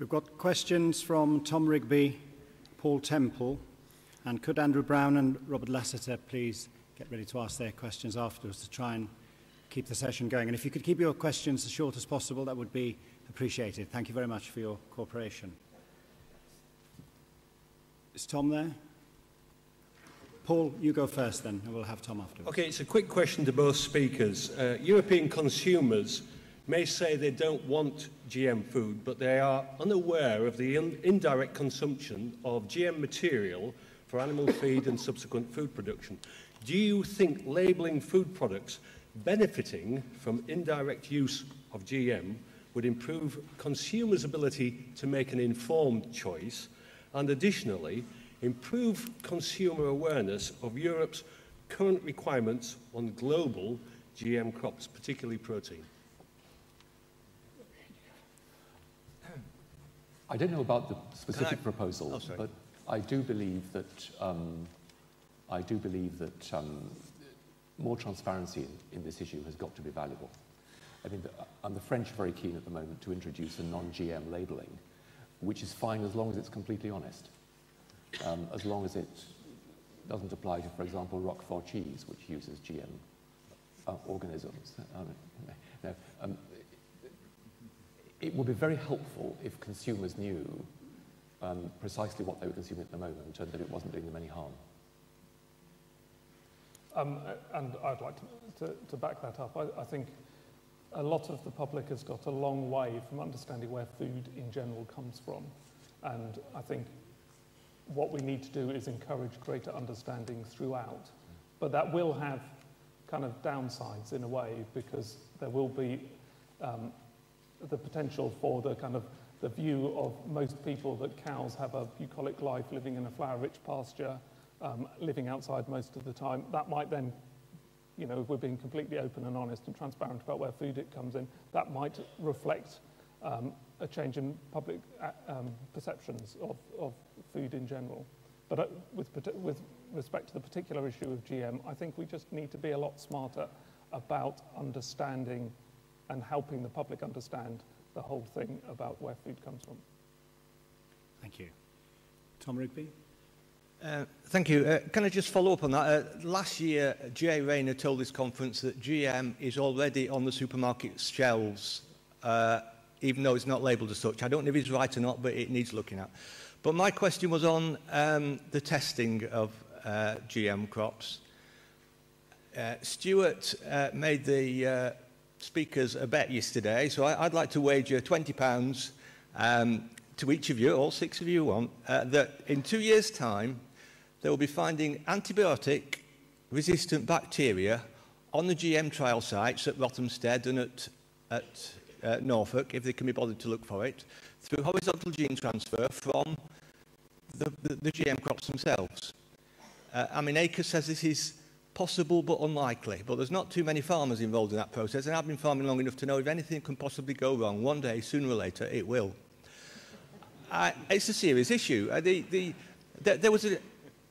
We've got questions from Tom Rigby, Paul Temple, and could Andrew Brown and Robert Lasseter please get ready to ask their questions afterwards to try and keep the session going. And if you could keep your questions as short as possible, that would be appreciated. Thank you very much for your cooperation. Is Tom there? Paul, you go first then, and we'll have Tom afterwards. Okay, it's a quick question to both speakers. European consumers may say they don't want GM food, but they are unaware of the indirect consumption of GM material for animal feed and subsequent food production. Do you think labelling food products benefiting from indirect use of GM would improve consumers' ability to make an informed choice, and additionally improve consumer awareness of Europe's current requirements on global GM crops, particularly protein? I don't know about the specific proposal, but I do believe that more transparency in this issue has got to be valuable. I mean, the French are very keen at the moment to introduce a non-GM labelling, which is fine as long as it's completely honest. As long as it doesn't apply to, for example, Roquefort cheese, which uses GM organisms. It would be very helpful if consumers knew precisely what they were consuming at the moment and that it wasn't doing them any harm. And I'd like to back that up. I think a lot of the public has got a long way from understanding where food in general comes from. And I think what we need to do is encourage greater understanding throughout. But that will have kind of downsides in a way, because there will be the potential for the kind of the view of most people that cows have a bucolic life living in a flower-rich pasture, living outside most of the time. That might then, you know, if we're being completely open and honest and transparent about where food it comes in, that might reflect a change in public perceptions of food in general. But with respect to the particular issue of GM, I think we just need to be a lot smarter about understanding and helping the public understand the whole thing about where food comes from. Thank you. Tom Rigby? Thank you. Can I just follow up on that? Last year, Jay Rayner told this conference that GM is already on the supermarket shelves, even though it's not labelled as such. I don't know if he's right or not, but it needs looking at. But my question was on the testing of GM crops. Stuart made the speakers a bet yesterday, so I'd like to wager £20 to each of you, all 6 of you want, that in 2 years' time, they will be finding antibiotic-resistant bacteria on the GM trial sites at Rothamsted and at Norfolk, if they can be bothered to look for it, through horizontal gene transfer from the GM crops themselves. Acre says this is possible but unlikely, but there's not too many farmers involved in that process, and I've been farming long enough to know if anything can possibly go wrong, one day, sooner or later, it will. It's a serious issue. There was an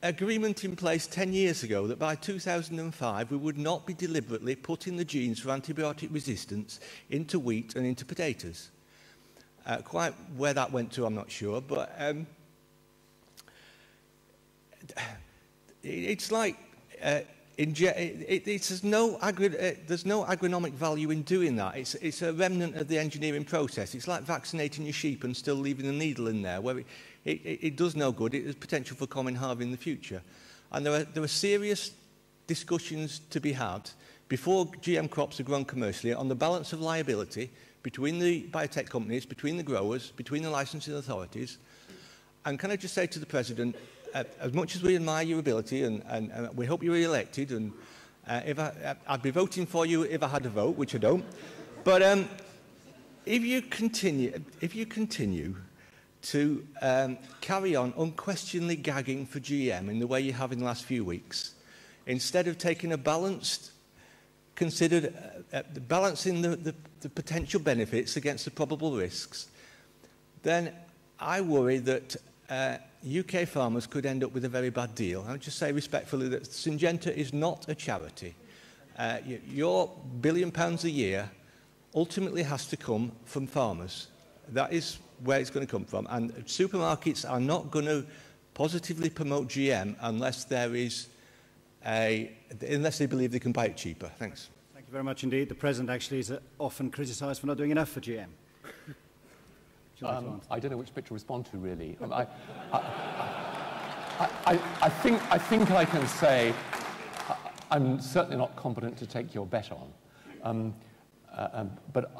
agreement in place 10 years ago that by 2005 we would not be deliberately putting the genes for antibiotic resistance into wheat and into potatoes. Quite where that went to, I'm not sure, but it's like there's no agronomic value in doing that. It's a remnant of the engineering process. It's like vaccinating your sheep and still leaving a needle in there, where it does no good. It has potential for common harm in the future. And there are serious discussions to be had before GM crops are grown commercially on the balance of liability between the biotech companies, between the growers, between the licensing authorities. And can I just say to the President, as much as we admire your ability and we hope you're re-elected, and I'd be voting for you if I had a vote, which I don't. But if you continue to carry on unquestionably gagging for GM in the way you have in the last few weeks, instead of taking a balanced, considered balancing the potential benefits against the probable risks, then I worry that UK farmers could end up with a very bad deal. I would just say respectfully that Syngenta is not a charity. Your £1 billion a year ultimately has to come from farmers. That is where it's going to come from. And supermarkets are not going to positively promote GM unless unless they believe they can buy it cheaper. Thanks. Thank you very much indeed. The President actually is often criticised for not doing enough for GM. I don't know which bit to respond to, really. I think I can say I'm certainly not competent to take your bet on. But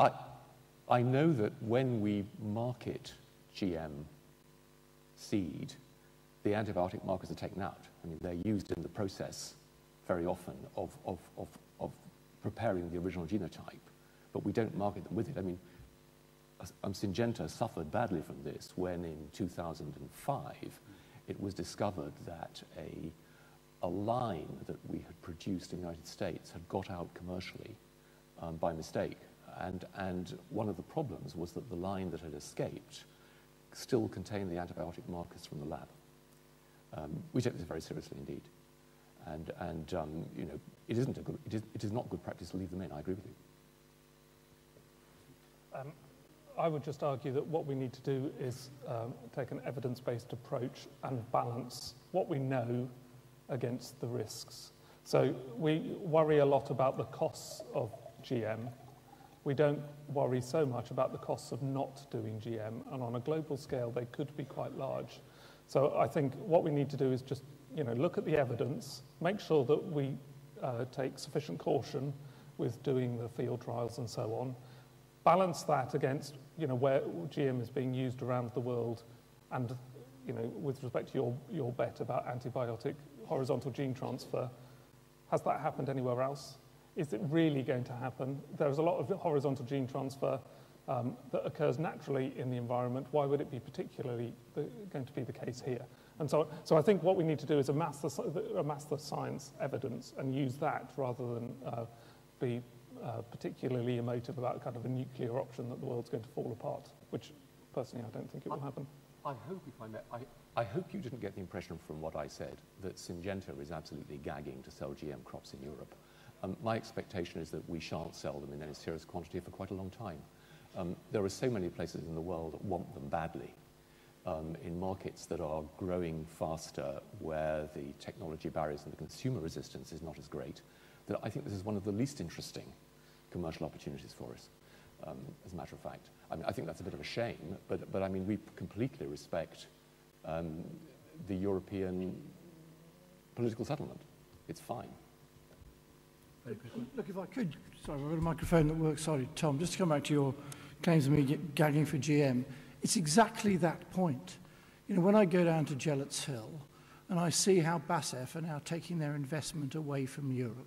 I know that when we market GM seed, the antibiotic markers are taken out. I mean, they're used in the process very often of preparing the original genotype, but we don't market them with it. I mean, Syngenta suffered badly from this when in 2005 it was discovered that a line that we had produced in the United States had got out commercially by mistake. And one of the problems was that the line that had escaped still contained the antibiotic markers from the lab. We take this very seriously indeed. And you know, it is not good practice to leave them in. I agree with you. I would just argue that what we need to do is take an evidence-based approach and balance what we know against the risks. So we worry a lot about the costs of GM. We don't worry so much about the costs of not doing GM, and on a global scale they could be quite large. So I think what we need to do is just, you know, look at the evidence, make sure that we take sufficient caution with doing the field trials and so on, balance that against, you know, where GM is being used around the world, and, you know, with respect to your bet about antibiotic horizontal gene transfer, has that happened anywhere else? Is it really going to happen? There's a lot of horizontal gene transfer that occurs naturally in the environment. Why would it be particularly going to be the case here? And so I think what we need to do is amass the science evidence and use that rather than be particularly emotive about kind of a nuclear option that the world's going to fall apart, which personally I don't think it will happen. I hope, if I may, I hope you didn't get the impression from what I said that Syngenta is absolutely gagging to sell GM crops in Europe. My expectation is that we shan't sell them in any serious quantity for quite a long time. There are so many places in the world that want them badly, in markets that are growing faster, where the technology barriers and the consumer resistance is not as great, that I think this is one of the least interesting commercial opportunities for us, as a matter of fact. I mean, I think that's a bit of a shame, but I mean, we completely respect the European political settlement. It's fine. Look, if I could, sorry, I've got a microphone that works. Sorry, Tom, just to come back to your claims of me gagging for GM, it's exactly that point. You know, when I go down to Gillett's Hill and I see how BASF are now taking their investment away from Europe,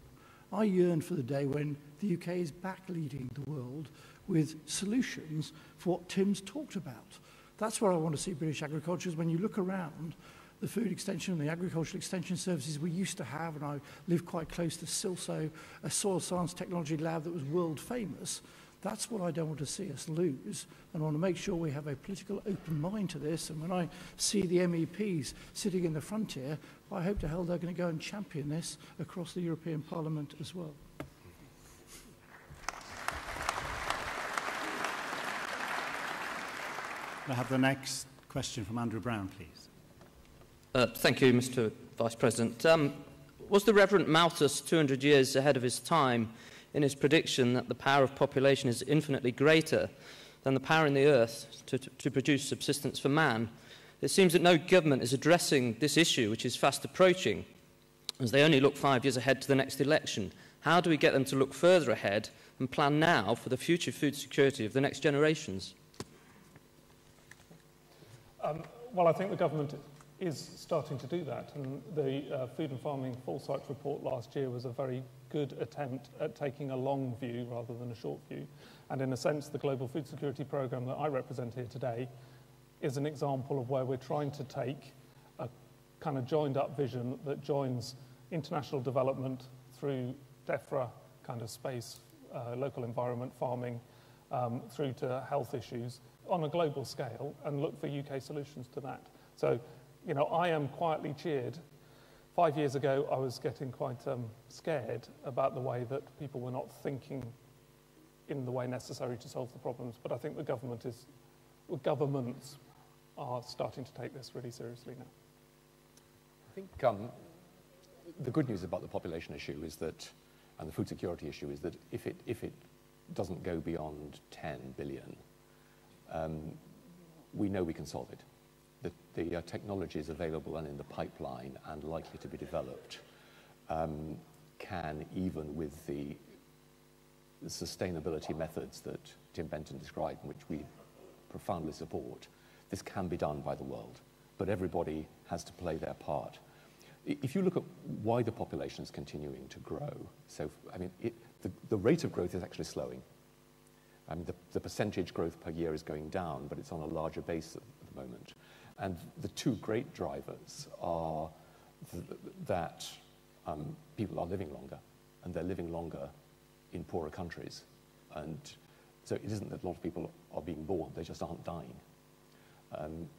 I yearn for the day when the UK is back leading the world with solutions for what Tim's talked about. That's where I want to see British agriculture, is when you look around the food extension and the agricultural extension services we used to have, and I live quite close to Silso, a soil science technology lab that was world famous. That's what I don't want to see us lose, and I want to make sure we have a political open mind to this. And when I see the MEPs sitting in the frontier, I hope to hell they're going to go and champion this across the European Parliament as well. I have the next question from Andrew Brown, please. Thank you, Mr. Vice President. Was the Reverend Malthus 200 years ahead of his time in his prediction that the power of population is infinitely greater than the power in the earth to produce subsistence for man? It seems that no government is addressing this issue, which is fast approaching, as they only look 5 years ahead to the next election. How do we get them to look further ahead and plan now for the future food security of the next generations? Well, I think the government is starting to do that, and the Food and Farming Foresight report last year was a very good attempt at taking a long view rather than a short view. And in a sense, the Global Food Security Programme that I represent here today is an example of where we're trying to take a kind of joined up vision that joins international development through DEFRA kind of space, local environment farming, through to health issues on a global scale, and look for UK solutions to that. So, you know, I am quietly cheered. 5 years ago, I was getting quite scared about the way that people were not thinking in the way necessary to solve the problems, but I think the government is governments are starting to take this really seriously now. I think the good news about the population issue is that, and the food security issue is that if it doesn't go beyond 10 billion, we know we can solve it. The technology is available and in the pipeline and likely to be developed, can, even with the sustainability methods that Tim Benton described, which we profoundly support, this can be done by the world. But everybody has to play their part. If you look at why the population is continuing to grow, so, I mean, the rate of growth is actually slowing. I mean, the percentage growth per year is going down, but it's on a larger base at the moment. And the two great drivers are that people are living longer, and they're living longer in poorer countries. And so it isn't that a lot of people are being born, they just aren't dying.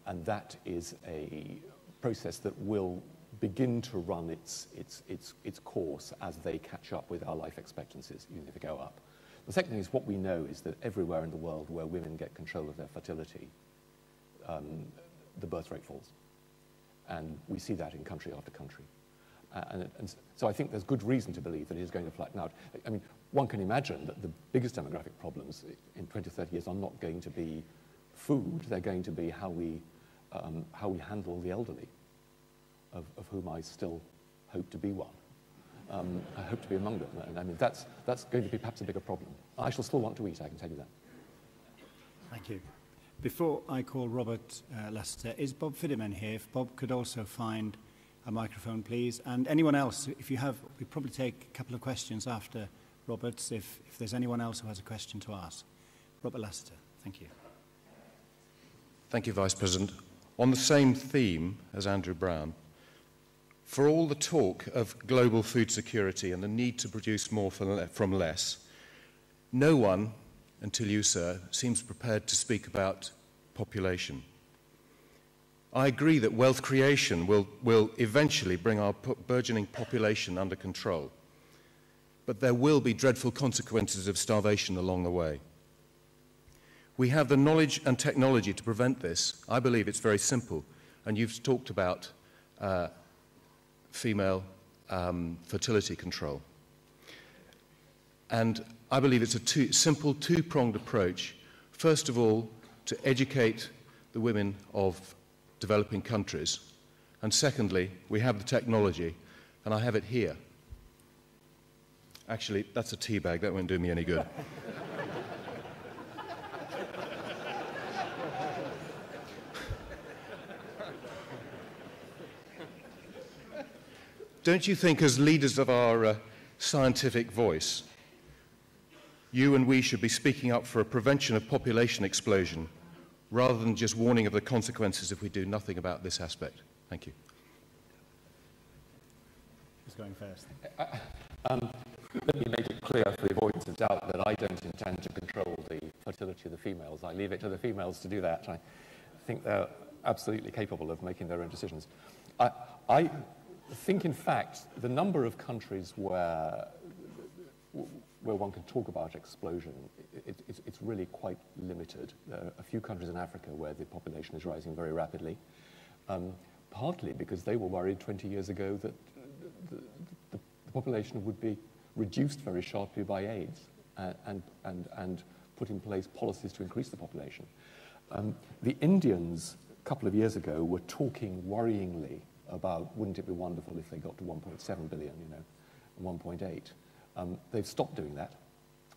And that is a process that will begin to run its course as they catch up with our life expectancies, even if they go up. The second thing is, what we know is that everywhere in the world where women get control of their fertility, the birth rate falls. And we see that in country after country. And so I think there's good reason to believe that it is going to flatten out. I mean, one can imagine that the biggest demographic problems in 20 or 30 years are not going to be food, they're going to be how we handle the elderly, of whom I still hope to be one. I hope to be among them, and I mean, that's going to be perhaps a bigger problem. I shall still want to eat, I can tell you that. Thank you. Before I call Robert Lasseter, is Bob Fiddiman here? If Bob could also find a microphone, please. And anyone else, if you have, we'll probably take a couple of questions after Robert's, if there's anyone else who has a question to ask. Robert Lasseter, thank you. Thank you, Vice President. On the same theme as Andrew Brown, for all the talk of global food security and the need to produce more from less, no one, until you, sir, seems prepared to speak about population. I agree that wealth creation will eventually bring our burgeoning population under control, but there will be dreadful consequences of starvation along the way. We have the knowledge and technology to prevent this. I believe it's very simple, and you've talked about female fertility control. And I believe it's a simple two-pronged approach. First of all, to educate the women of developing countries. And secondly, we have the technology, and I have it here. Actually, that's a tea bag. That won't do me any good. Don't you think, as leaders of our scientific voice, you and we should be speaking up for a prevention of population explosion rather than just warning of the consequences if we do nothing about this aspect? Thank you. Who's going first? Let me make it clear for the avoidance of doubt that I don't intend to control the fertility of the females. I leave it to the females to do that. I think they're absolutely capable of making their own decisions. I think, in fact, the number of countries where one can talk about explosion, it's really quite limited. There are a few countries in Africa where the population is rising very rapidly, partly because they were worried 20 years ago that the population would be reduced very sharply by AIDS and put in place policies to increase the population. The Indians, a couple of years ago, were talking worryingly about, wouldn't it be wonderful if they got to 1.7 billion, you know, 1.8. They've stopped doing that.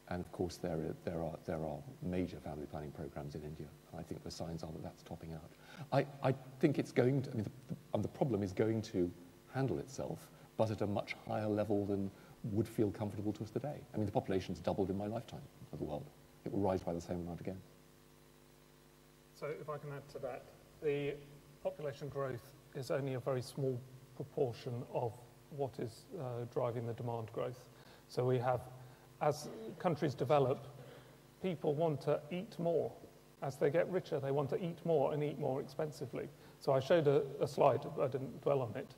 And of course, there are major family planning programs in India. And I think the signs are that that's topping out. I think it's going to, I mean, the problem is going to handle itself, but at a much higher level than would feel comfortable to us today. I mean, the population's doubled in my lifetime of the world. It will rise by the same amount again. So if I can add to that, the population growth is only a very small proportion of what is driving the demand growth. So we have, as countries develop, people want to eat more. As they get richer, they want to eat more and eat more expensively. So I showed a slide, I didn't dwell on it,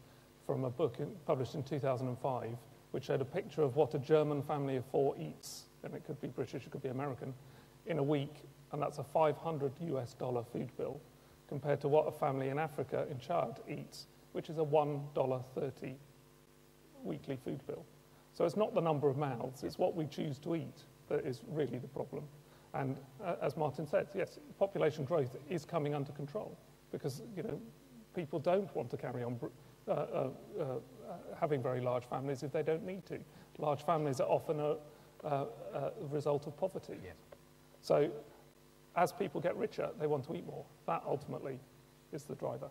from a book published in 2005, which showed a picture of what a German family of four eats, and it could be British, it could be American, in a week and that's a $500 US food bill, compared to what a family in Africa, in Chad, eats, which is a $1.30 weekly food bill. So it's not the number of mouths, it's what we choose to eat that is really the problem. And as Martin said, yes, population growth is coming under control because, you know, people don't want to carry on having very large families if they don't need to. Large families are often a result of poverty. Yes. So as people get richer, they want to eat more. That ultimately is the driver.